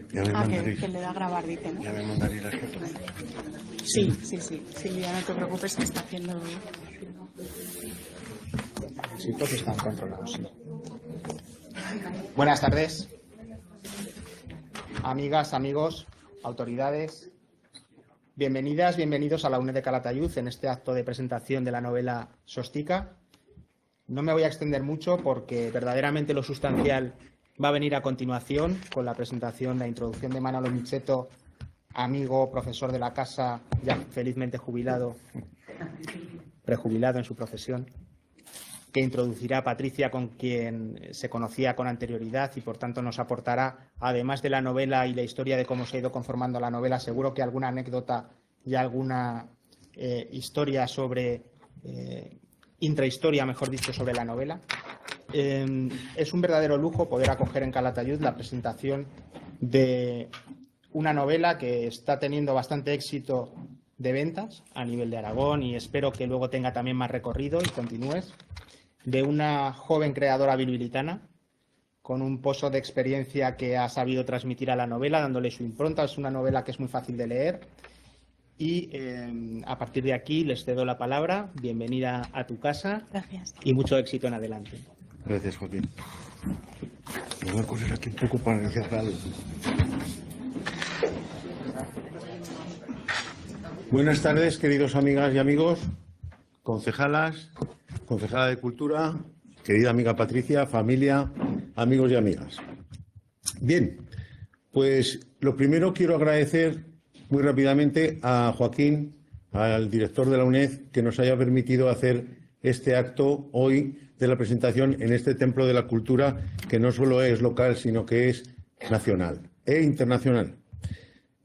Que le da a grabar, dice, ¿no? Ya me mandaré las fotos. Sí, ya no te preocupes que está haciendo... Sí, todos están controlados, sí. Buenas tardes, amigas, amigos, autoridades. Bienvenidas, bienvenidos a la UNED de Calatayud en este acto de presentación de la novela Sostika. No me voy a extender mucho porque verdaderamente lo sustancial va a venir a continuación con la presentación, la introducción de Manolo Micheto, amigo, profesor de la casa, ya felizmente jubilado, prejubilado en su profesión, que introducirá a Patricia, con quien se conocía con anterioridad y por tanto nos aportará, además de la novela y la historia de cómo se ha ido conformando la novela, seguro que alguna anécdota y alguna historia sobre, intrahistoria, mejor dicho, sobre la novela. Es un verdadero lujo poder acoger en Calatayud la presentación de una novela que está teniendo bastante éxito de ventas a nivel de Aragón y espero que luego tenga también más recorrido y continúes, de una joven creadora bilbilitana con un pozo de experiencia que ha sabido transmitir a la novela, dándole su impronta. Es una novela que es muy fácil de leer y a partir de aquí les cedo la palabra. Bienvenida a tu casa. Gracias. Y mucho éxito en adelante. Gracias, Joaquín. Me voy a correr aquí un poco para encerrarlo. Buenas tardes, queridos amigas y amigos, concejalas, concejala de Cultura, querida amiga Patricia, familia, amigos y amigas. Bien, pues lo primero quiero agradecer muy rápidamente a Joaquín, al director de la UNED, que nos haya permitido hacer este acto hoy de la presentación en este Templo de la Cultura, que no solo es local, sino que es nacional e internacional.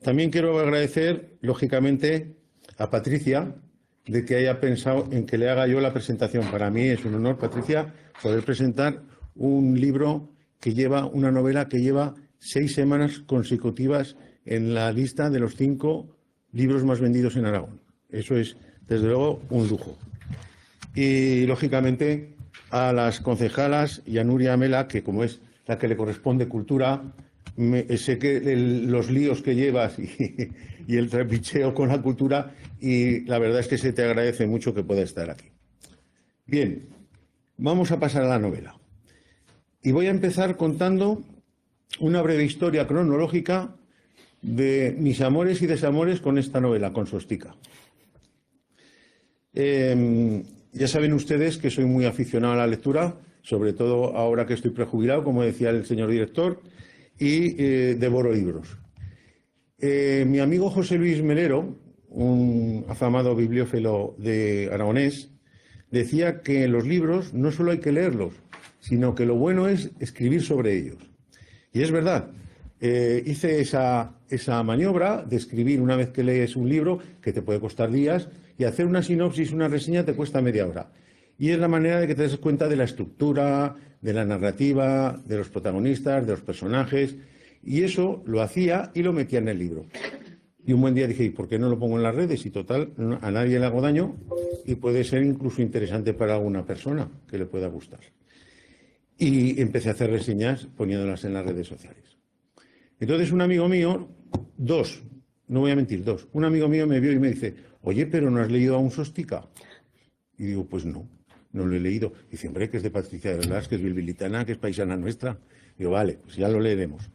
También quiero agradecer, lógicamente, a Patricia de que haya pensado en que le haga yo la presentación. Para mí es un honor, Patricia, poder presentar un libro que lleva, una novela que lleva 6 semanas consecutivas en la lista de los 5 libros más vendidos en Aragón. Eso es, desde luego, un lujo. Y, lógicamente, a las concejalas y a Nuria Mela, que como es la que le corresponde Cultura, sé que los líos que llevas y el trapicheo con la cultura, y la verdad es que se te agradece mucho que pueda estar aquí. Bien, vamos a pasar a la novela. Y voy a empezar contando una breve historia cronológica de mis amores y desamores con esta novela, con Sostika. Ya saben ustedes que soy muy aficionado a la lectura, sobre todo ahora que estoy prejubilado, como decía el señor director, y devoro libros. Mi amigo José Luis Melero, un afamado bibliófilo de aragonés, decía que los libros no solo hay que leerlos, sino que lo bueno es escribir sobre ellos. Y es verdad, hice esa maniobra de escribir una vez que lees un libro, que te puede costar días, y hacer una sinopsis, una reseña, te cuesta media hora. Y es la manera de que te des cuenta de la estructura, de la narrativa, de los protagonistas, de los personajes. Y eso lo hacía y lo metía en el libro. Y un buen día dije, ¿y por qué no lo pongo en las redes? Y total, a nadie le hago daño y puede ser incluso interesante para alguna persona que le pueda gustar. Y empecé a hacer reseñas poniéndolas en las redes sociales. Entonces un amigo mío, no voy a mentir, un amigo mío me vio y me dice, oye, ¿pero no has leído aún Sostika? Y digo, pues no lo he leído. Y dice, hombre, que es de Patricia de Blas, que es bilbilitana, que es paisana nuestra. Digo, vale, pues ya lo leeremos.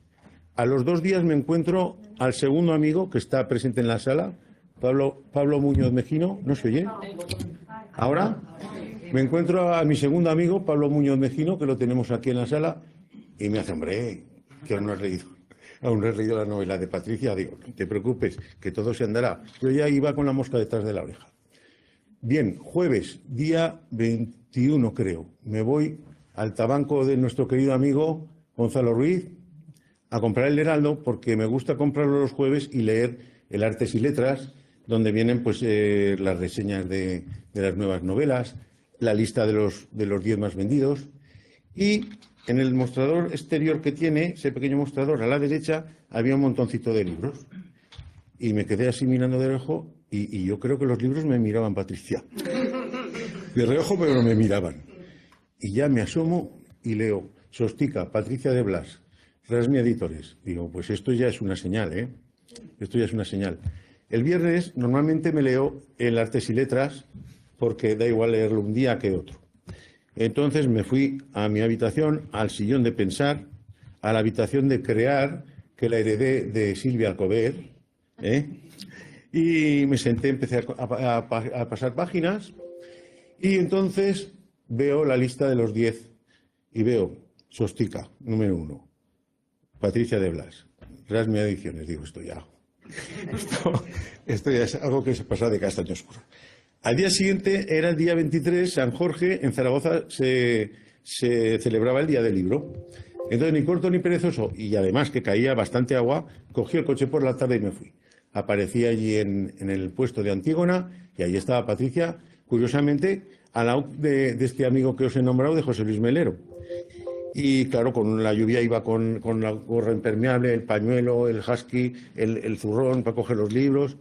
A los 2 días me encuentro al segundo amigo que está presente en la sala, Pablo Muñoz Mejino. ¿No se oye? ¿Ahora? Me encuentro a mi segundo amigo, Pablo Muñoz Mejino, que lo tenemos aquí en la sala, y me hace, hombre, que aún no has leído. Aún no has leído la novela de Patricia. Digo, no te preocupes, que todo se andará. Yo ya iba con la mosca detrás de la oreja. Bien, jueves, día 21 creo, me voy al tabanco de nuestro querido amigo Gonzalo Ruiz a comprar el Heraldo, porque me gusta comprarlo los jueves y leer el Artes y Letras, donde vienen pues las reseñas de las nuevas novelas, la lista de los 10 más vendidos, y en el mostrador exterior que tiene, ese pequeño mostrador a la derecha, había un montoncito de libros. Y me quedé así mirando de reojo, y yo creo que los libros me miraban, Patricia. De reojo, pero me miraban. y ya me asomo y leo Sostica, Patricia de Blas, Rasmi Editores. Digo, pues esto ya es una señal, ¿eh? Esto ya es una señal. El viernes normalmente me leo el Artes y Letras porque da igual leerlo un día que otro. Entonces me fui a mi habitación, al sillón de pensar, a la habitación de crear, que la heredé de Silvia Alcover, ¿eh? Y me senté, empecé a pasar páginas y entonces veo la lista de los 10 y veo Sostica, número 1, Patricia de Blas, Rasmi Ediciones. Digo, esto ya es algo que se pasa de castaño oscuro. Al día siguiente, era el día 23, San Jorge, en Zaragoza se celebraba el Día del Libro. Entonces, ni corto ni perezoso, y además que caía bastante agua, cogí el coche por la tarde y me fui. Aparecí allí en el puesto de Antígona y ahí estaba Patricia, curiosamente, al lado de este amigo que os he nombrado, de José Luis Melero. Y claro, con la lluvia iba con la gorra impermeable, el pañuelo, el husky, el zurrón para coger los libros.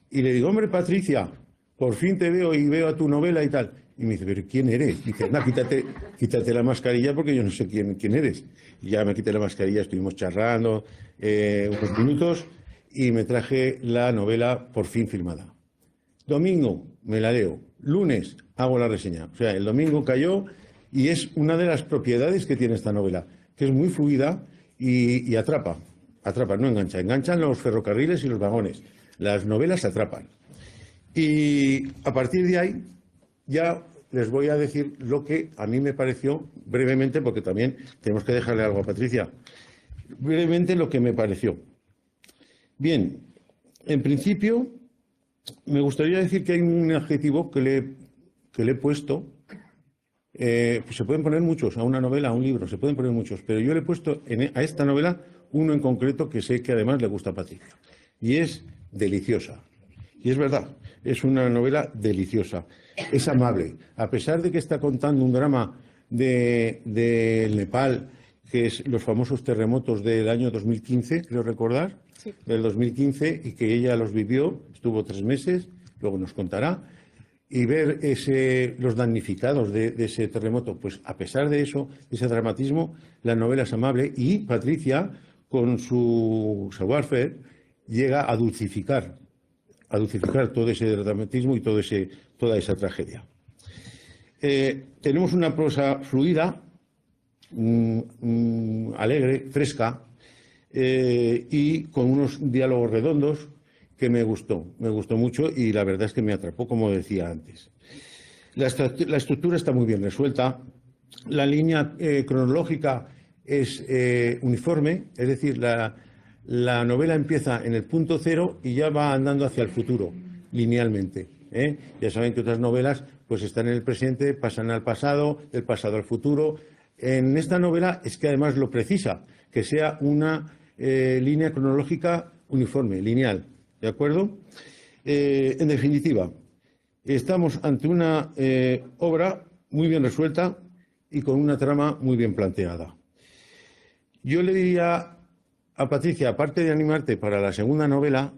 Y le digo, hombre, Patricia, por fin te veo y veo a tu novela y tal. Y me dice, ¿pero quién eres? Y dice, no, quítate la mascarilla porque yo no sé quién eres. Y ya me quité la mascarilla, estuvimos charlando unos minutos y me traje la novela por fin firmada. Domingo me la leo, lunes hago la reseña. O sea, el domingo cayó y es una de las propiedades que tiene esta novela, que es muy fluida y atrapa, no engancha. Enganchan los ferrocarriles y los vagones. Las novelas atrapan. Y a partir de ahí ya les voy a decir lo que a mí me pareció brevemente, porque también tenemos que dejarle algo a Patricia. Brevemente lo que me pareció. Bien, en principio me gustaría decir que hay un adjetivo que le he puesto. Pues se pueden poner muchos a una novela, a un libro, se pueden poner muchos, pero yo le he puesto a esta novela uno en concreto que sé que además le gusta a Patricia, y es deliciosa. Y es verdad, es una novela deliciosa, es amable. A pesar de que está contando un drama del Nepal, que es los famosos terremotos del año 2015, creo recordar, sí, del 2015, y que ella los vivió, estuvo 3 meses, luego nos contará, y ver los damnificados de ese terremoto, pues a pesar de eso, de ese dramatismo, la novela es amable y Patricia, con su savoir-faire, llega a dulcificar todo ese dramatismo y toda esa tragedia. Tenemos una prosa fluida, alegre, fresca, y con unos diálogos redondos que me gustó mucho y la verdad es que me atrapó, como decía antes. La estructura está muy bien resuelta, la línea cronológica es uniforme, es decir, la novela empieza en el punto cero y ya va andando hacia el futuro, linealmente. Ya saben que otras novelas pues están en el presente, pasan al pasado, del pasado al futuro. En esta novela es que además lo precisa, que sea una línea cronológica uniforme, lineal. ¿De acuerdo? En definitiva, estamos ante una obra muy bien resuelta y con una trama muy bien planteada. Yo le diría a Patricia, aparte de animarte para la segunda novela,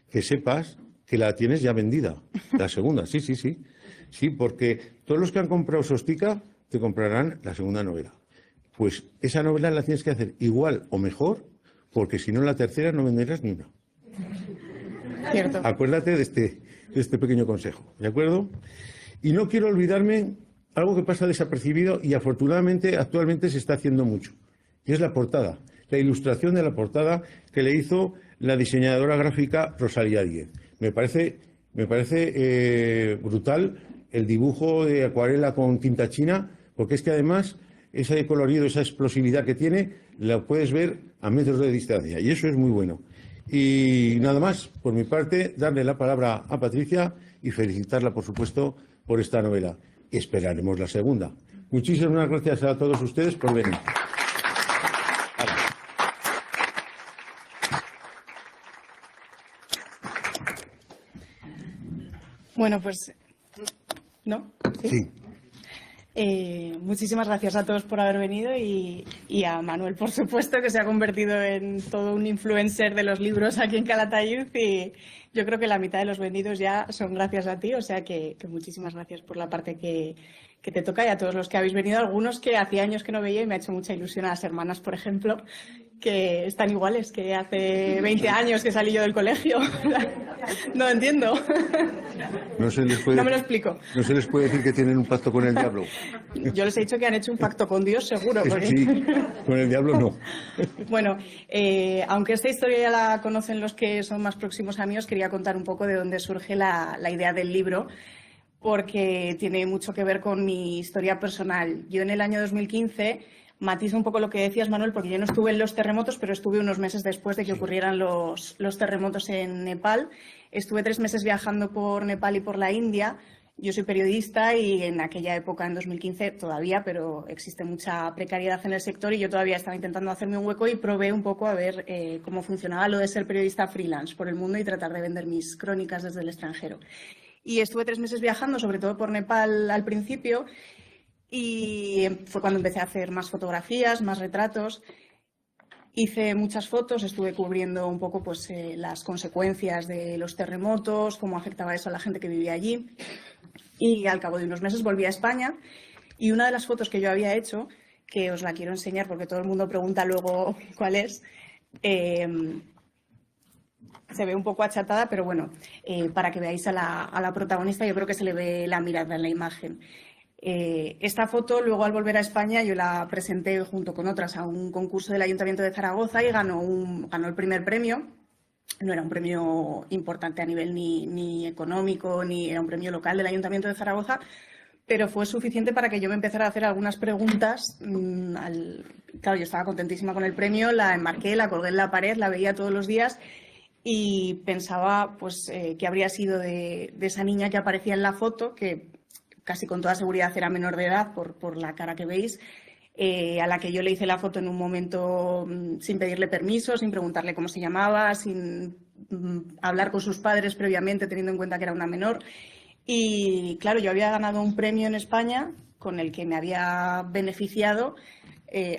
que sepas que la tienes ya vendida, la segunda, sí. Sí, porque todos los que han comprado Sostica te comprarán la segunda novela. Pues esa novela la tienes que hacer igual o mejor, porque si no la tercera no venderás ni una. cierto. Acuérdate de este pequeño consejo, ¿de acuerdo? Y no quiero olvidarme algo que pasa desapercibido y afortunadamente actualmente se está haciendo mucho, y es la portada, la ilustración de la portada que le hizo la diseñadora gráfica Rosalía Díez. Me parece brutal el dibujo de acuarela con tinta china, porque es que además ese colorido, esa explosividad que tiene, la puedes ver a metros de distancia, y eso es muy bueno. Y nada más, por mi parte, darle la palabra a Patricia y felicitarla, por supuesto, por esta novela. Esperaremos la segunda. Muchísimas gracias a todos ustedes por venir. Bueno, pues... ¿No? Sí. Muchísimas gracias a todos por haber venido y a Manuel, por supuesto, que se ha convertido en todo un influencer de los libros aquí en Calatayud, y yo creo que la mitad de los vendidos ya son gracias a ti, o sea que muchísimas gracias por la parte que te toca, y a todos los que habéis venido, algunos que hacía años que no veía y me ha hecho mucha ilusión, a las hermanas, por ejemplo, que están iguales que hace 20 años que salí yo del colegio. No entiendo. No me lo explico. No se les puede decir que tienen un pacto con el diablo. Yo les he dicho que han hecho un pacto con Dios, seguro. Porque... Sí, con el diablo no. Bueno, aunque esta historia ya la conocen los que son más próximos a mí, os quería contar un poco de dónde surge la idea del libro, porque tiene mucho que ver con mi historia personal. Yo en el año 2015... matizo un poco lo que decías, Manuel, porque yo no estuve en los terremotos, pero estuve unos meses después de que ocurrieran los terremotos en Nepal. Estuve 3 meses viajando por Nepal y por la India. Yo soy periodista y en aquella época, en 2015, todavía, pero existe mucha precariedad en el sector y yo todavía estaba intentando hacerme un hueco y probé un poco a ver cómo funcionaba lo de ser periodista freelance por el mundo y tratar de vender mis crónicas desde el extranjero. Y estuve 3 meses viajando, sobre todo por Nepal al principio, y fue cuando empecé a hacer más fotografías, más retratos. Hice muchas fotos, estuve cubriendo un poco pues, las consecuencias de los terremotos, cómo afectaba eso a la gente que vivía allí. Y al cabo de unos meses volví a España y una de las fotos que yo había hecho, que os la quiero enseñar porque todo el mundo pregunta luego cuál es, se ve un poco achatada, pero bueno, para que veáis a la protagonista, yo creo que se le ve la mirada en la imagen. Esta foto, luego al volver a España, yo la presenté junto con otras a un concurso del Ayuntamiento de Zaragoza y ganó el primer premio. No era un premio importante a nivel ni económico, ni era un premio local del Ayuntamiento de Zaragoza, pero fue suficiente para que yo me empezara a hacer algunas preguntas. Claro, yo estaba contentísima con el premio, la enmarqué, la colgué en la pared, la veía todos los días y pensaba pues, qué habría sido de esa niña que aparecía en la foto, que casi con toda seguridad era menor de edad por la cara que veis, a la que yo le hice la foto en un momento sin pedirle permiso, sin preguntarle cómo se llamaba, sin hablar con sus padres previamente, teniendo en cuenta que era una menor. Y claro, yo había ganado un premio en España con el que me había beneficiado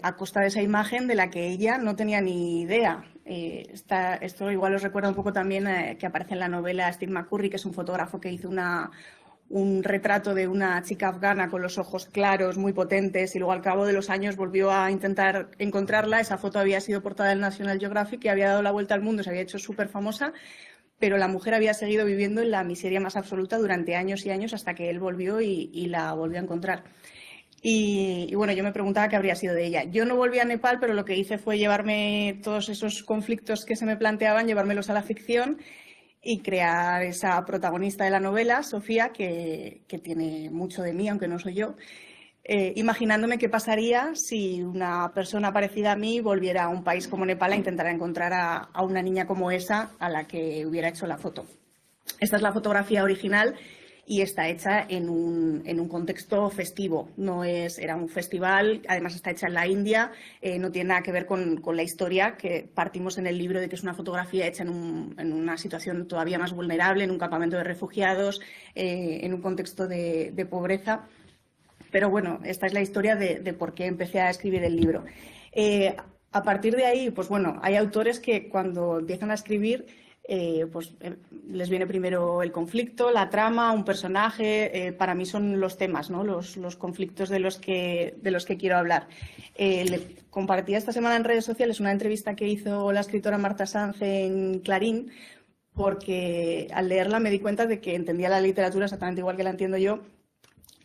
a costa de esa imagen de la que ella no tenía ni idea. Esto igual os recuerda un poco también que aparece en la novela Steve McCurry, que es un fotógrafo que hizo un retrato de una chica afgana con los ojos claros, muy potentes, y luego al cabo de los años volvió a intentar encontrarla. Esa foto había sido portada del National Geographic y había dado la vuelta al mundo, se había hecho súper famosa, pero la mujer había seguido viviendo en la miseria más absoluta durante años y años hasta que él volvió y la volvió a encontrar. Y bueno, yo me preguntaba qué habría sido de ella. Yo no volví a Nepal, pero lo que hice fue llevarme todos esos conflictos que se me planteaban, llevármelos a la ficción y crear esa protagonista de la novela, Sofía, que tiene mucho de mí, aunque no soy yo, imaginándome qué pasaría si una persona parecida a mí volviera a un país como Nepal a intentar encontrar a una niña como esa a la que hubiera hecho la foto. Esta es la fotografía original y está hecha en un contexto festivo. Era un festival, además está hecha en la India, no tiene nada que ver con la historia que partimos en el libro de que es una fotografía hecha en una situación todavía más vulnerable, en un campamento de refugiados, en un contexto de pobreza. Pero bueno, esta es la historia de por qué empecé a escribir el libro. A partir de ahí, pues bueno, hay autores que cuando empiezan a escribir les viene primero el conflicto, la trama, un personaje. Para mí son los temas, ¿no? Los conflictos de los que quiero hablar. Le compartí esta semana en redes sociales una entrevista que hizo la escritora Marta Sanz en Clarín, porque al leerla me di cuenta de que entendía la literatura exactamente igual que la entiendo yo,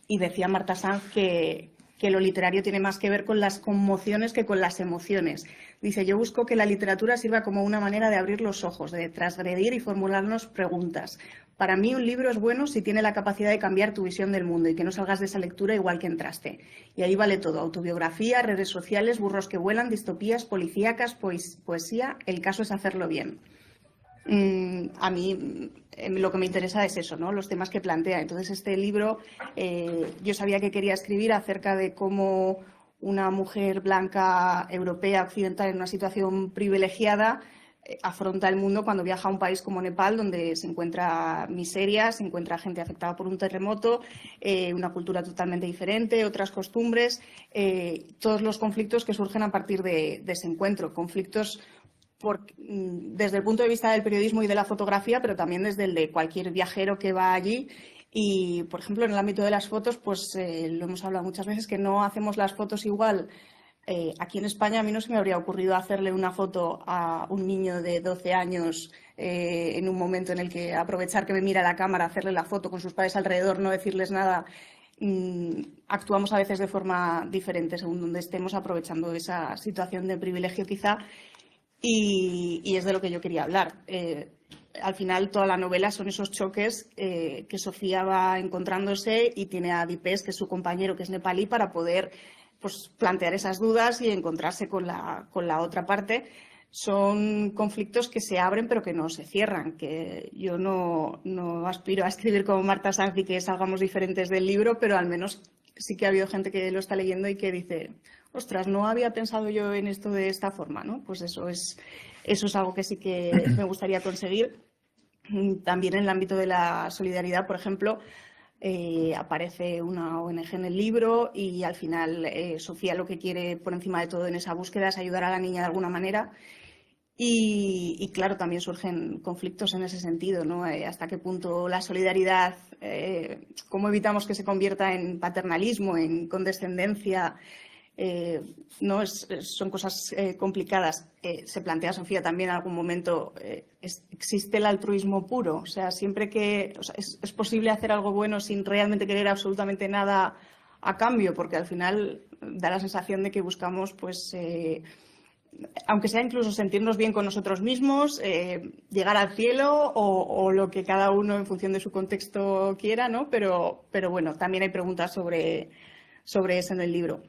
y decía Marta Sanz que lo literario tiene más que ver con las conmociones que con las emociones. Dice, yo busco que la literatura sirva como una manera de abrir los ojos, de transgredir y formularnos preguntas. Para mí un libro es bueno si tiene la capacidad de cambiar tu visión del mundo y que no salgas de esa lectura igual que entraste. Y ahí vale todo, autobiografía, redes sociales, burros que vuelan, distopías, policíacas, poesía, el caso es hacerlo bien. A mí lo que me interesa es eso, ¿no? Los temas que plantea. Entonces este libro yo sabía que quería escribir acerca de cómo una mujer blanca, europea, occidental, en una situación privilegiada, afronta el mundo cuando viaja a un país como Nepal, donde se encuentra miseria, se encuentra gente afectada por un terremoto, una cultura totalmente diferente, otras costumbres, todos los conflictos que surgen a partir de ese encuentro, conflictos desde el punto de vista del periodismo y de la fotografía, pero también desde el de cualquier viajero que va allí. Y, por ejemplo, en el ámbito de las fotos, pues lo hemos hablado muchas veces, que no hacemos las fotos igual. Aquí en España a mí no se me habría ocurrido hacerle una foto a un niño de 12 años en un momento en el que aprovechar que me mira la cámara, hacerle la foto con sus padres alrededor, no decirles nada. Actuamos a veces de forma diferente según donde estemos, aprovechando esa situación de privilegio quizá. Y es de lo que yo quería hablar. Al final, toda la novela son esos choques que Sofía va encontrándose y tiene a Dipesh, que es su compañero, que es nepalí, para poder pues, plantear esas dudas y encontrarse con la otra parte. Son conflictos que se abren pero que no se cierran. Que yo no aspiro a escribir como Marta Sanz y que salgamos diferentes del libro, pero al menos sí que ha habido gente que lo está leyendo y que dice: ostras, no había pensado yo en esto de esta forma, ¿no? Pues eso es algo que sí que me gustaría conseguir. También en el ámbito de la solidaridad, por ejemplo, aparece una ONG en el libro y al final Sofía lo que quiere por encima de todo en esa búsqueda es ayudar a la niña de alguna manera. Y claro, también surgen conflictos en ese sentido, ¿no? Hasta qué punto la solidaridad, cómo evitamos que se convierta en paternalismo, en condescendencia. No son cosas complicadas. Se plantea Sofía también en algún momento, ¿existe el altruismo puro? O sea, siempre que es posible hacer algo bueno sin realmente querer absolutamente nada a cambio, porque al final da la sensación de que buscamos, pues, aunque sea incluso sentirnos bien con nosotros mismos, llegar al cielo o lo que cada uno en función de su contexto quiera, ¿no? Pero bueno, también hay preguntas sobre eso en el libro.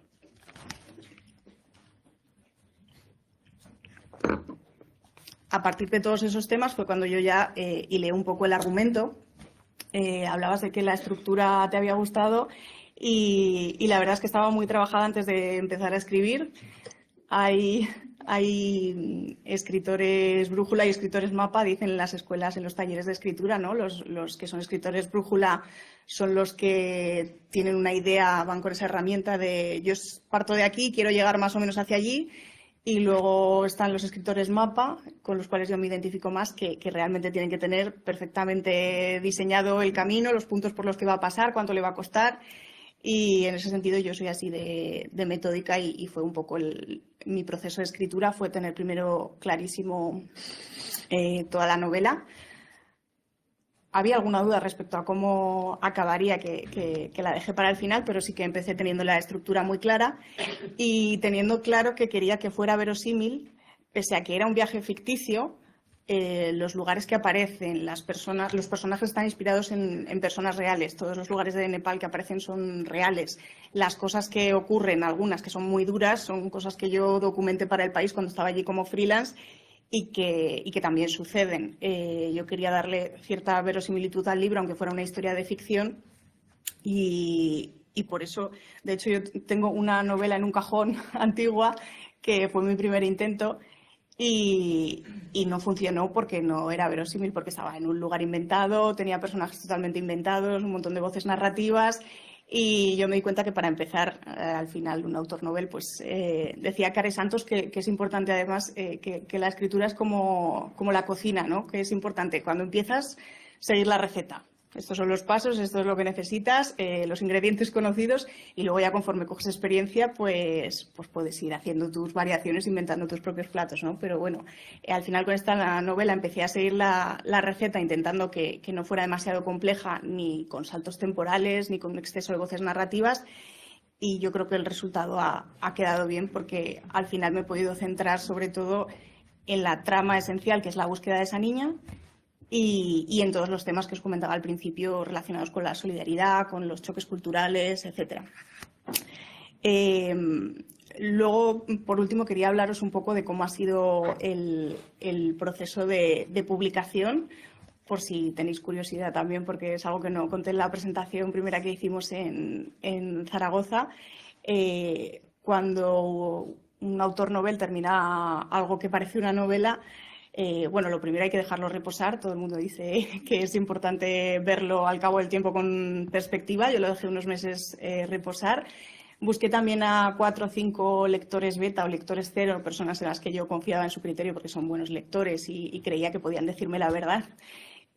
A partir de todos esos temas fue cuando yo ya hileé un poco el argumento. Hablabas de que la estructura te había gustado y la verdad es que estaba muy trabajada antes de empezar a escribir. Hay escritores brújula y escritores mapa, dicen en las escuelas, en los talleres de escritura, ¿no? Los que son escritores brújula son los que tienen una idea, van con esa herramienta de yo parto de aquí, quiero llegar más o menos hacia allí. Y luego están los escritores mapa, con los cuales yo me identifico más, que realmente tienen que tener perfectamente diseñado el camino, los puntos por los que va a pasar, cuánto le va a costar. Y en ese sentido yo soy así de metódica y fue un poco mi proceso de escritura, fue tener primero clarísimo toda la novela. Había alguna duda respecto a cómo acabaría, que la dejé para el final, pero sí que empecé teniendo la estructura muy clara y teniendo claro que quería que fuera verosímil, pese a que era un viaje ficticio. Los lugares que aparecen, los personajes están inspirados en personas reales. Todos los lugares de Nepal que aparecen son reales. Las cosas que ocurren, algunas que son muy duras, son cosas que yo documenté para El País cuando estaba allí como freelance y que también suceden. Yo quería darle cierta verosimilitud al libro, aunque fuera una historia de ficción. Y por eso, de hecho, yo tengo una novela en un cajón antigua que fue mi primer intento. Y no funcionó porque no era verosímil, porque estaba en un lugar inventado, tenía personajes totalmente inventados, un montón de voces narrativas y yo me di cuenta que para empezar, al final, un autor novel, pues decía Care Santos que es importante además que la escritura es como la cocina, ¿no? Que es importante cuando empiezas seguir la receta. Estos son los pasos, esto es lo que necesitas, los ingredientes conocidos y luego ya conforme coges experiencia pues puedes ir haciendo tus variaciones, inventando tus propios platos, ¿no? Pero bueno, al final con esta novela empecé a seguir la receta intentando que no fuera demasiado compleja ni con saltos temporales ni con exceso de voces narrativas y yo creo que el resultado ha quedado bien porque al final me he podido centrar sobre todo en la trama esencial que es la búsqueda de esa niña. Y en todos los temas que os comentaba al principio relacionados con la solidaridad, con los choques culturales, etc. Luego, por último, quería hablaros un poco de cómo ha sido el proceso de publicación, por si tenéis curiosidad también, porque es algo que no conté en la presentación primera que hicimos en Zaragoza. Cuando un autor novel termina algo que parece una novela, Bueno, lo primero hay que dejarlo reposar. Todo el mundo dice que es importante verlo al cabo del tiempo con perspectiva. Yo lo dejé unos meses reposar. Busqué también a 4 o 5 lectores beta o lectores cero, personas en las que yo confiaba en su criterio porque son buenos lectores y creía que podían decirme la verdad.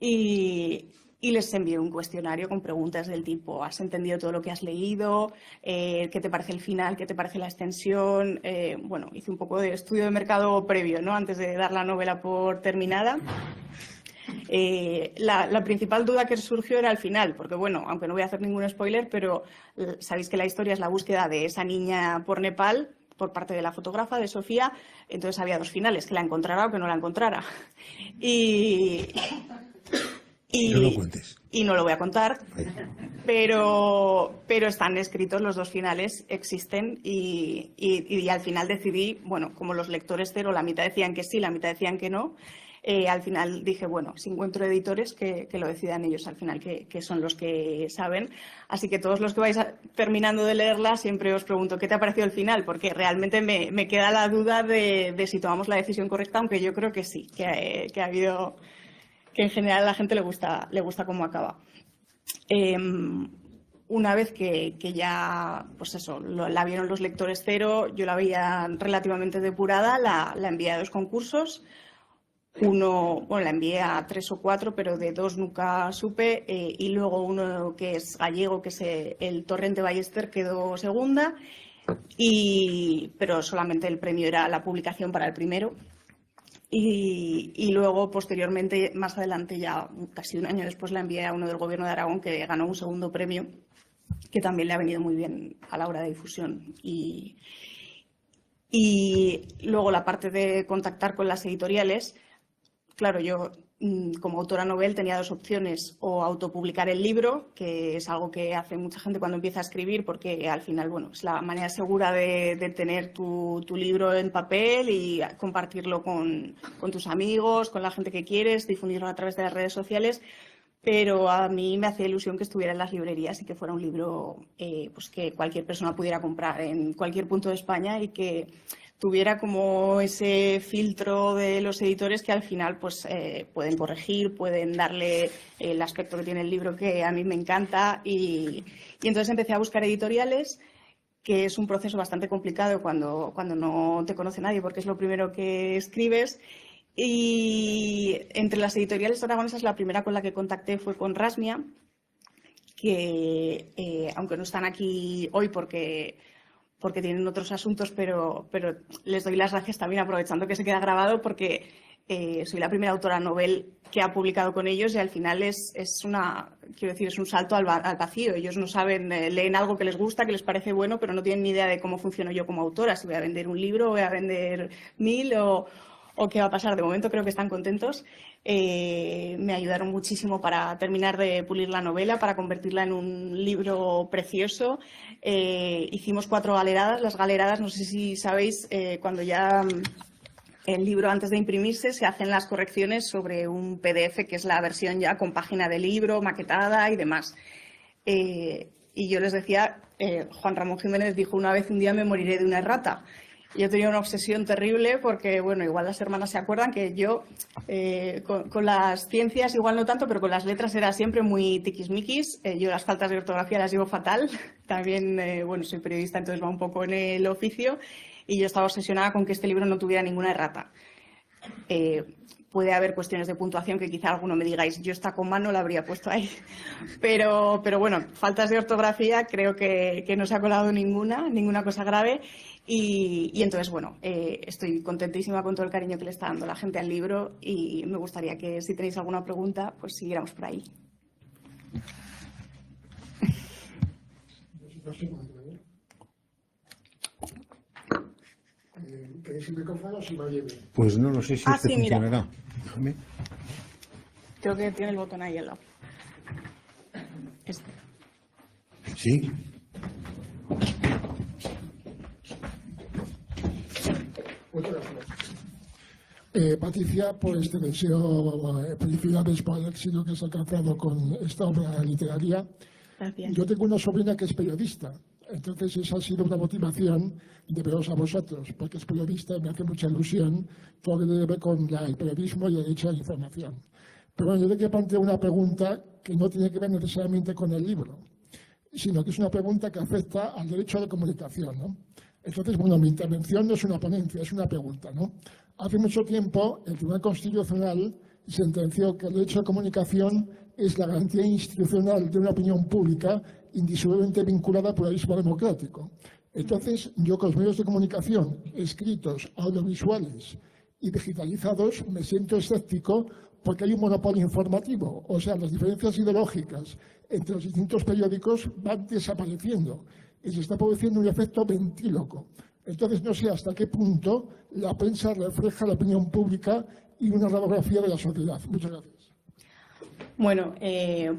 Y les envié un cuestionario con preguntas del tipo: ¿has entendido todo lo que has leído? ¿Qué te parece el final? ¿Qué te parece la extensión? Bueno, hice un poco de estudio de mercado previo, ¿no?, antes de dar la novela por terminada. La principal duda que surgió era el final, porque bueno, aunque no voy a hacer ningún spoiler, pero sabéis que la historia es la búsqueda de esa niña por Nepal por parte de la fotógrafa, de Sofía. Entonces había 2 finales, que la encontrara o que no la encontrara. No lo cuentes. Y no lo voy a contar, pero están escritos los 2 finales, existen, y al final decidí, bueno, como los lectores cero, la mitad decían que sí, la mitad decían que no. Al final dije, bueno, si encuentro editores, que lo decidan ellos al final, que son los que saben. Así que todos los que vais terminando de leerla, siempre os pregunto, ¿qué te ha parecido el final? Porque realmente me queda la duda de si tomamos la decisión correcta, aunque yo creo que sí, que ha habido, que en general a la gente le gusta cómo acaba. Una vez que ya, pues eso, la vieron los lectores cero, yo la veía relativamente depurada, la envié a 2 concursos. Uno, bueno, la envié a 3 o 4, pero de 2 nunca supe, y luego uno que es gallego, que es el Torrente Ballester, quedó segunda, pero solamente el premio era la publicación para el primero. Y luego, posteriormente, más adelante, ya casi un año después, la envié a uno del Gobierno de Aragón, que ganó un segundo premio, que también le ha venido muy bien a la hora de difusión. Y luego la parte de contactar con las editoriales. Claro, yo como autora novel tenía 2 opciones: o autopublicar el libro, que es algo que hace mucha gente cuando empieza a escribir, porque al final, bueno, es la manera segura de tener tu libro en papel y compartirlo con tus amigos, con la gente que quieres, difundirlo a través de las redes sociales. Pero a mí me hacía ilusión que estuviera en las librerías y que fuera un libro pues que cualquier persona pudiera comprar en cualquier punto de España, y que tuviera como ese filtro de los editores que al final pues pueden corregir, pueden darle el aspecto que tiene el libro, que a mí me encanta. Y entonces empecé a buscar editoriales, que es un proceso bastante complicado cuando no te conoce nadie, porque es lo primero que escribes. Y entre las editoriales aragonesas, la primera con la que contacté fue con Rasmia, que aunque no están aquí hoy porque tienen otros asuntos, pero les doy las gracias también, aprovechando que se queda grabado, porque soy la primera autora novel que ha publicado con ellos, y al final es un salto al vacío. Ellos no saben, leen algo que les gusta, que les parece bueno, pero no tienen ni idea de cómo funciono yo como autora, si voy a vender un libro, voy a vender 1000 o qué va a pasar. De momento creo que están contentos. Me ayudaron muchísimo para terminar de pulir la novela, para convertirla en un libro precioso. Hicimos 4 galeradas. Las galeradas, no sé si sabéis, cuando ya el libro, antes de imprimirse, se hacen las correcciones sobre un PDF, que es la versión ya con página de libro, maquetada y demás. Y yo les decía, Juan Ramón Jiménez dijo una vez: un día me moriré de una errata. Yo tenía una obsesión terrible porque, bueno, igual las hermanas se acuerdan que yo con las ciencias igual no tanto, pero con las letras era siempre muy tiquismiquis. Yo las faltas de ortografía las llevo fatal. También, bueno, soy periodista, entonces va un poco en el oficio. Y yo estaba obsesionada con que este libro no tuviera ninguna errata. Puede haber cuestiones de puntuación que quizá alguno me digáis, yo esta coma no la habría puesto ahí. Pero bueno, faltas de ortografía creo que no se ha colado ninguna cosa grave. Y entonces, bueno, estoy contentísima con todo el cariño que le está dando la gente al libro, y me gustaría que, si tenéis alguna pregunta, pues siguiéramos por ahí. ¿Queréis el micrófono o si va bien? Pues no lo sé si sí, funcionará. Mira. Déjame. Creo que tiene el botón ahí al lado. Este. Sí. Muchas gracias. Patricia, pues te deseo felicidades por el éxito que has alcanzado con esta obra literaria. Gracias. Yo tengo una sobrina que es periodista. Entonces esa ha sido una motivación de veros a vosotros, porque es periodista y me hace mucha ilusión todo lo que tiene que ver con el periodismo y el derecho a la información. Pero bueno, yo le quiero plantear una pregunta que no tiene que ver necesariamente con el libro, sino que es una pregunta que afecta al derecho a la comunicación, ¿no? Entonces, bueno, mi intervención no es una ponencia, es una pregunta, ¿no? Hace mucho tiempo el Tribunal Constitucional sentenció que el derecho a la comunicación es la garantía institucional de una opinión pública indisolublemente vinculada al pluralismo democrático. Entonces, yo con los medios de comunicación escritos, audiovisuales y digitalizados me siento escéptico porque hay un monopolio informativo. O sea, las diferencias ideológicas entre los distintos periódicos van desapareciendo y se está produciendo un efecto ventíloco. Entonces, no sé hasta qué punto la prensa refleja la opinión pública y una radiografía de la sociedad. Muchas gracias. Bueno,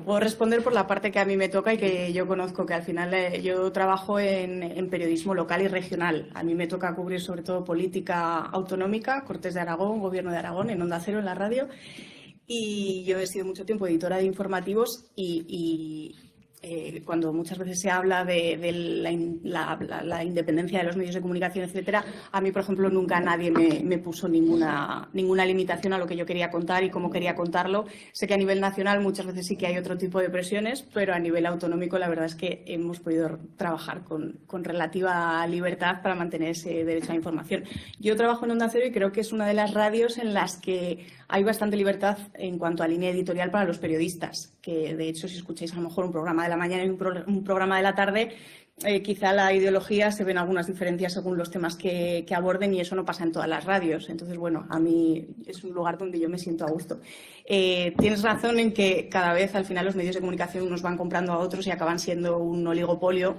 puedo responder por la parte que a mí me toca y que yo conozco, que al final yo trabajo en periodismo local y regional. A mí me toca cubrir sobre todo política autonómica, Cortes de Aragón, Gobierno de Aragón, en Onda Cero, en la radio. Y yo he sido mucho tiempo editora de informativos y cuando muchas veces se habla de la independencia de los medios de comunicación, etcétera, a mí, por ejemplo, nunca nadie me puso ninguna limitación a lo que yo quería contar y cómo quería contarlo. Sé que a nivel nacional muchas veces sí que hay otro tipo de presiones, pero a nivel autonómico la verdad es que hemos podido trabajar con relativa libertad para mantener ese derecho a la información. Yo trabajo en Onda Cero y creo que es una de las radios en las que hay bastante libertad en cuanto a línea editorial para los periodistas, que de hecho si escucháis a lo mejor un programa de la mañana y un programa de la tarde, quizá la ideología se ven algunas diferencias según los temas que aborden y eso no pasa en todas las radios. Entonces, bueno, a mí es un lugar donde yo me siento a gusto. Tienes razón en que cada vez al final los medios de comunicación unos van comprando a otros y acaban siendo un oligopolio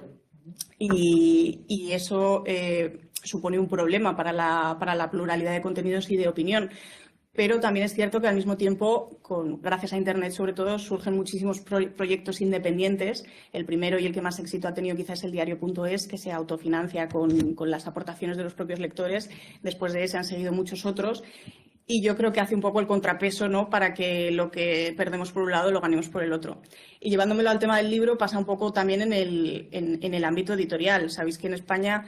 y eso supone un problema para la pluralidad de contenidos y de opinión. Pero también es cierto que al mismo tiempo, gracias a Internet sobre todo, surgen muchísimos proyectos independientes. El primero y el que más éxito ha tenido quizás es el diario.es, que se autofinancia con las aportaciones de los propios lectores. Después de ese han seguido muchos otros. Y yo creo que hace un poco el contrapeso, ¿no?, para que lo que perdemos por un lado lo ganemos por el otro. Y llevándomelo al tema del libro pasa un poco también en el ámbito editorial. Sabéis que en España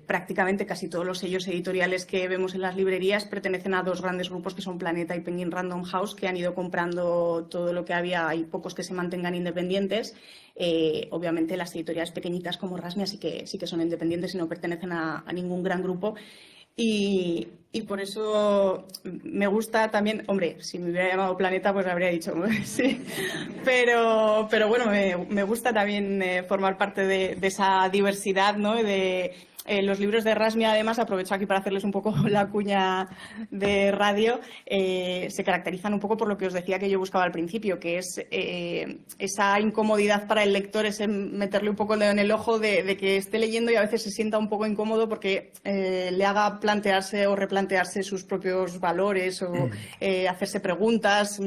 prácticamente casi todos los sellos editoriales que vemos en las librerías pertenecen a dos grandes grupos que son Planeta y Penguin Random House, que han ido comprando todo lo que había. Hay pocos que se mantengan independientes. Obviamente las editoriales pequeñitas como Rasmia sí que son independientes y no pertenecen a ningún gran grupo. Y por eso me gusta también, hombre, si me hubiera llamado Planeta pues habría dicho sí, pero bueno, me gusta también formar parte de esa diversidad, ¿no? Los libros de Rasmia, además, aprovecho aquí para hacerles un poco la cuña de radio, se caracterizan un poco por lo que os decía que yo buscaba al principio, que es esa incomodidad para el lector, ese meterle un poco el dedo en el ojo de que esté leyendo y a veces se sienta un poco incómodo porque le haga plantearse o replantearse sus propios valores o hacerse preguntas.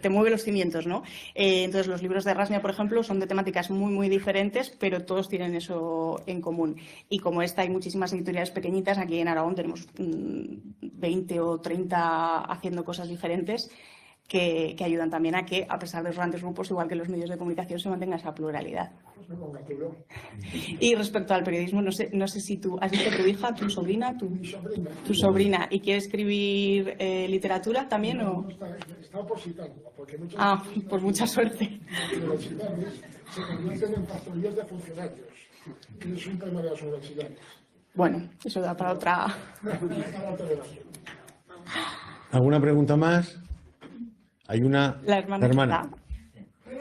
Te mueve los cimientos, ¿no? Entonces, los libros de Rasmia, por ejemplo, son de temáticas muy, muy diferentes, pero todos tienen eso en común. Y como esta, hay muchísimas editoriales pequeñitas. Aquí en Aragón tenemos 20 o 30 haciendo cosas diferentes que ayudan también a que, a pesar de los grandes grupos, igual que los medios de comunicación, se mantenga esa pluralidad. Y respecto al periodismo, no sé si tú has dicho tu hija, tu sobrina, tu sobrina, y quiere escribir literatura también, no, o está opositando, porque pues mucha suerte. Las universidades se convierten en factorías de funcionarios, que es un tema de las universidades. Bueno, eso da para otra. ¿Alguna pregunta más? Hay una La hermana.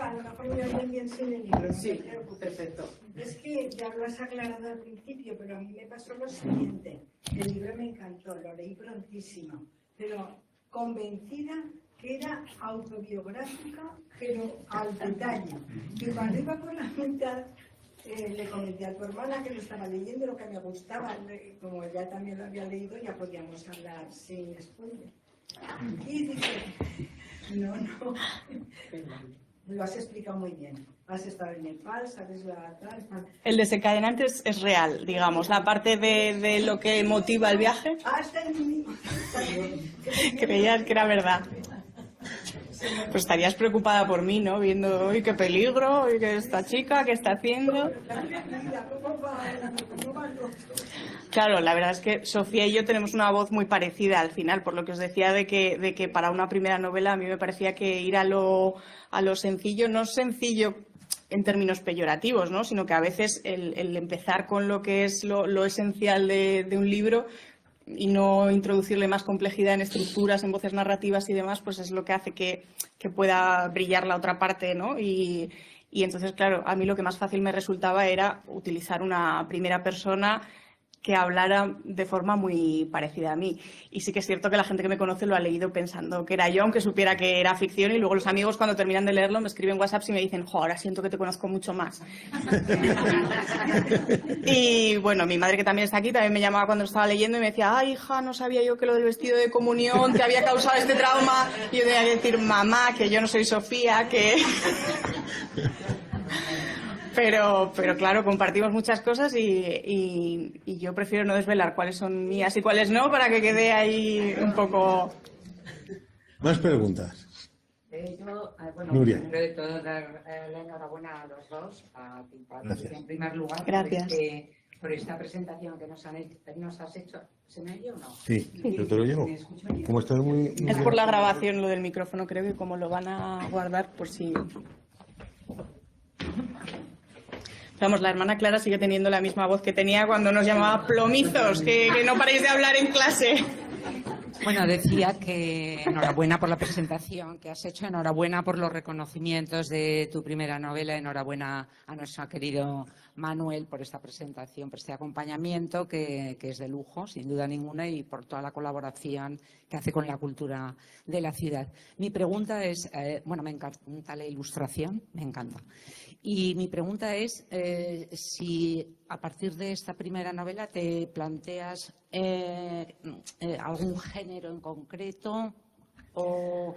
A lo mejor voy a hablar bien sin el libro. Sí, perfecto. Es que ya lo has aclarado al principio, pero a mí me pasó lo siguiente. El libro me encantó, lo leí prontísimo, pero convencida que era autobiográfica, pero al detalle. Y cuando iba por la mitad, le comenté a tu hermana que lo estaba leyendo, lo que me gustaba, como ya también lo había leído, ya podíamos hablar sin spoiler. Y dice, no, lo has explicado muy bien. Has estado en Nepal, sabes la tal. El desencadenante es real, digamos, la parte de lo que motiva el viaje. Hasta en mí. Creías que era verdad. Pues estarías preocupada por mí, ¿no? Viendo, uy, qué peligro, uy, qué esta chica, qué está haciendo. Claro, la verdad es que Sofía y yo tenemos una voz muy parecida al final, por lo que os decía de que para una primera novela a mí me parecía que ir a lo sencillo, no sencillo en términos peyorativos, ¿no? Sino que a veces el empezar con lo que es lo esencial de un libro y no introducirle más complejidad en estructuras, en voces narrativas y demás, pues es lo que hace que pueda brillar la otra parte, ¿no? Y entonces, claro, a mí lo que más fácil me resultaba era utilizar una primera persona que hablara de forma muy parecida a mí. Y sí que es cierto que la gente que me conoce lo ha leído pensando que era yo, aunque supiera que era ficción, y luego los amigos cuando terminan de leerlo me escriben WhatsApp y me dicen, jo, ahora siento que te conozco mucho más. Y bueno, mi madre, que también está aquí, también me llamaba cuando estaba leyendo y me decía, ay, hija, no sabía yo que lo del vestido de comunión te había causado este trauma. Y yo tenía que decir, mamá, que yo no soy Sofía, que... Pero claro, compartimos muchas cosas y yo prefiero no desvelar cuáles son mías y cuáles no, para que quede ahí un poco... Más preguntas. Bueno, Nuria. primero de todo, dar la enhorabuena a los dos, a ti, Gracias. en primer lugar, Gracias. por esta presentación que nos has hecho. ¿Se me oye o no? Sí, yo te lo llevo. ¿Me escucho bien? Como estás muy... Es por la grabación lo del micrófono, creo que como lo van a guardar por si... Vamos, la hermana Clara sigue teniendo la misma voz que tenía cuando nos llamaba plomizos, que no paréis de hablar en clase. Bueno, decía que enhorabuena por la presentación que has hecho, enhorabuena por los reconocimientos de tu primera novela, enhorabuena a nuestro querido Manuel por esta presentación, por este acompañamiento que es de lujo, sin duda ninguna, y por toda la colaboración que hace con la cultura de la ciudad. Mi pregunta es, bueno, me encanta la ilustración, me encanta. Y mi pregunta es si a partir de esta primera novela te planteas algún género en concreto o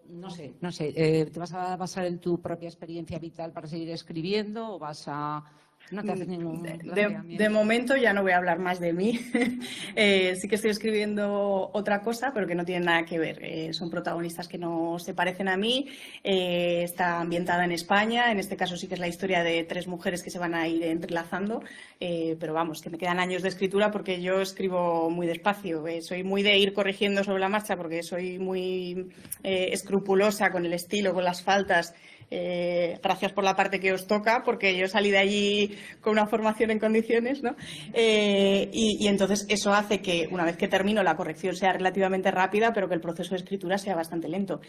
no sé, ¿te vas a basar en tu propia experiencia vital para seguir escribiendo o vas a... No te haces ningún planteamiento? De momento ya no voy a hablar más de mí. Sí que estoy escribiendo otra cosa, pero que no tiene nada que ver. Son protagonistas que no se parecen a mí. Está ambientada en España. En este caso sí que es la historia de 3 mujeres que se van a ir entrelazando. Pero vamos, que me quedan años de escritura porque yo escribo muy despacio. Soy muy de ir corrigiendo sobre la marcha porque soy muy escrupulosa con el estilo, con las faltas. Gracias por la parte que os toca, porque yo salí de allí con una formación en condiciones, ¿no? Y entonces eso hace que una vez que termino la corrección sea relativamente rápida, pero que el proceso de escritura sea bastante lento.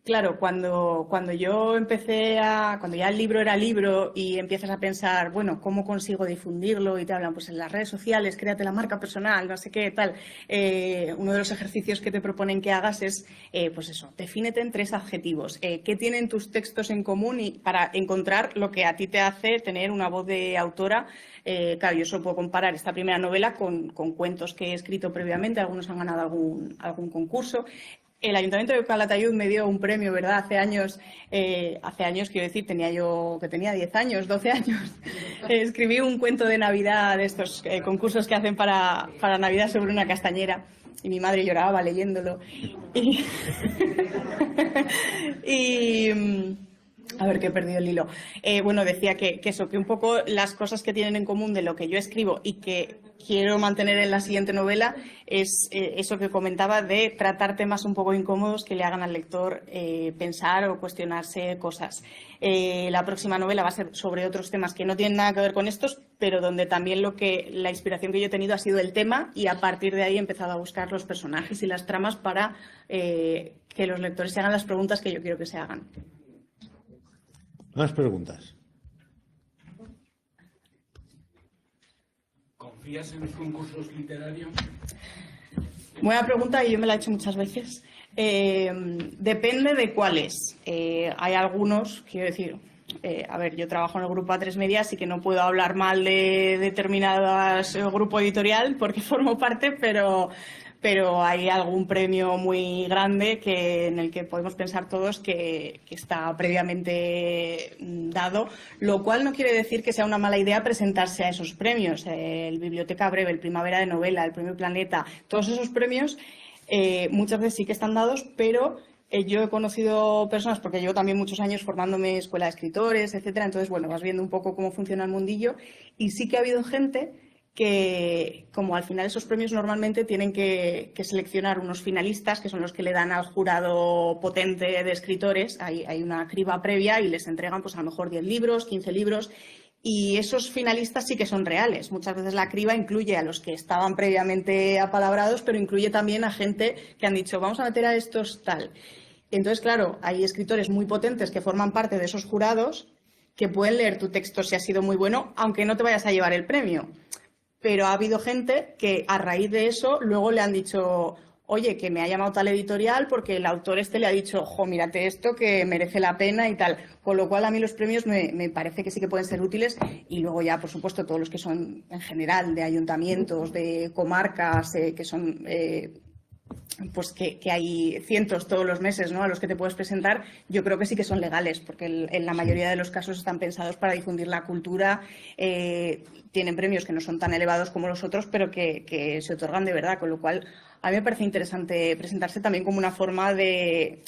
Claro, cuando yo cuando ya el libro era libro y empiezas a pensar, bueno, ¿cómo consigo difundirlo? Y te hablan, pues en las redes sociales, créate la marca personal, no sé qué, tal. Uno de los ejercicios que te proponen que hagas es, pues eso, defínete en 3 adjetivos. ¿Qué tienen tus textos en común? Y para encontrar lo que a ti te hace tener una voz de autora. Claro, yo solo puedo comparar esta primera novela con cuentos que he escrito previamente, algunos han ganado algún concurso. El Ayuntamiento de Calatayud me dio un premio, ¿verdad? Hace años, quiero decir, tenía 10 años, 12 años. Escribí un cuento de Navidad de estos concursos que hacen para Navidad sobre una castañera. Y mi madre lloraba leyéndolo. A ver, que he perdido el hilo. Bueno, decía que un poco las cosas que tienen en común de lo que yo escribo y que quiero mantener en la siguiente novela es eso que comentaba de tratar temas un poco incómodos que le hagan al lector pensar o cuestionarse cosas. La próxima novela va a ser sobre otros temas que no tienen nada que ver con estos, pero donde también la inspiración que yo he tenido ha sido el tema, y a partir de ahí he empezado a buscar los personajes y las tramas para que los lectores se hagan las preguntas que yo quiero que se hagan. Más preguntas. ¿Confías en los concursos literarios? Buena pregunta, y yo me la he hecho muchas veces. Depende de cuáles. Hay algunos, quiero decir, a ver, yo trabajo en el grupo A3 Media, así que no puedo hablar mal de determinadas grupo editorial porque formo parte, pero hay algún premio muy grande en el que podemos pensar todos que está previamente dado, lo cual no quiere decir que sea una mala idea presentarse a esos premios. El Biblioteca Breve, el Primavera de Novela, el Premio Planeta, todos esos premios muchas veces sí que están dados, pero yo he conocido personas, porque llevo también muchos años formándome en escuela de escritores, etcétera, entonces, bueno, vas viendo un poco cómo funciona el mundillo, y sí que ha habido gente que, como al final esos premios normalmente tienen que seleccionar unos finalistas, que son los que le dan al jurado potente de escritores, hay una criba previa y les entregan pues a lo mejor 10 libros, 15 libros, y esos finalistas sí que son reales. Muchas veces la criba incluye a los que estaban previamente apalabrados, pero incluye también a gente que han dicho, vamos a meter a estos tal. Entonces, claro, hay escritores muy potentes que forman parte de esos jurados que pueden leer tu texto si ha sido muy bueno, aunque no te vayas a llevar el premio. Pero ha habido gente que a raíz de eso luego le han dicho, oye, que me ha llamado tal editorial porque el autor le ha dicho, jo, mírate esto que merece la pena y tal. Con lo cual a mí los premios me parece que sí que pueden ser útiles, y luego ya, por supuesto, todos los que son en general de ayuntamientos, de comarcas, que son... pues que hay cientos todos los meses, ¿no?, a los que te puedes presentar, yo creo que sí que son legales, porque en la mayoría de los casos están pensados para difundir la cultura, tienen premios que no son tan elevados como los otros, pero que se otorgan de verdad, con lo cual a mí me parece interesante presentarse también como una forma de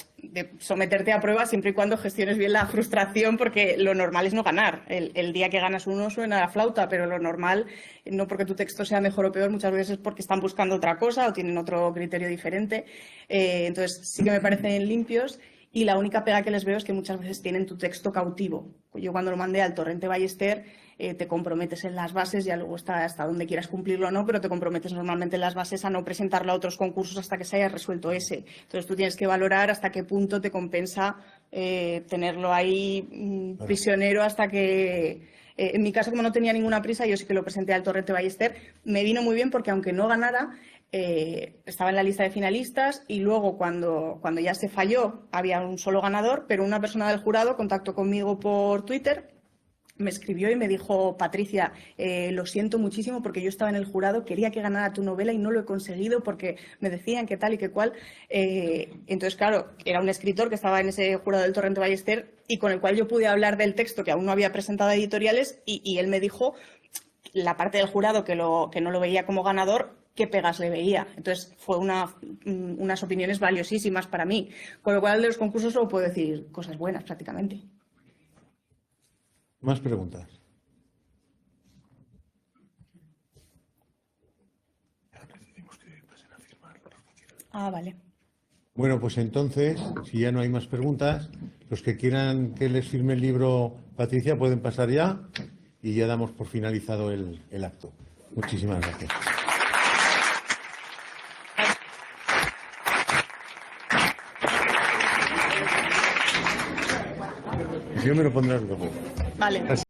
someterte a prueba siempre y cuando gestiones bien la frustración, porque lo normal es no ganar. El día que ganas uno suena la flauta, pero lo normal, no porque tu texto sea mejor o peor, muchas veces es porque están buscando otra cosa o tienen otro criterio diferente. Entonces sí que me parecen limpios, y la única pega que les veo es que muchas veces tienen tu texto cautivo. Yo cuando lo mandé al Torrente Ballester, te comprometes en las bases, ya luego está hasta donde quieras cumplirlo o no, pero te comprometes normalmente en las bases a no presentarlo a otros concursos hasta que se haya resuelto ese. Entonces tú tienes que valorar hasta qué punto te compensa tenerlo ahí prisionero hasta que... en mi caso, como no tenía ninguna prisa, yo sí que lo presenté al Torrente Ballester. Me vino muy bien porque aunque no ganara, estaba en la lista de finalistas, y luego cuando ya se falló había un solo ganador, pero una persona del jurado contactó conmigo por Twitter, me escribió y me dijo, Patricia, lo siento muchísimo porque yo estaba en el jurado, quería que ganara tu novela y no lo he conseguido porque me decían que tal y que cual. Entonces, claro, era un escritor que estaba en ese jurado del Torrente Ballester y con el cual yo pude hablar del texto que aún no había presentado a editoriales, y él me dijo, la parte del jurado que no lo veía como ganador, qué pegas le veía. Entonces fue unas opiniones valiosísimas para mí. Con lo cual de los concursos solo puedo decir cosas buenas prácticamente. Más preguntas. Ah, vale. Bueno, pues entonces, si ya no hay más preguntas, los que quieran que les firme el libro Patricia pueden pasar ya, y ya damos por finalizado el acto. Muchísimas gracias. Yo me lo pondré luego. Vale. Así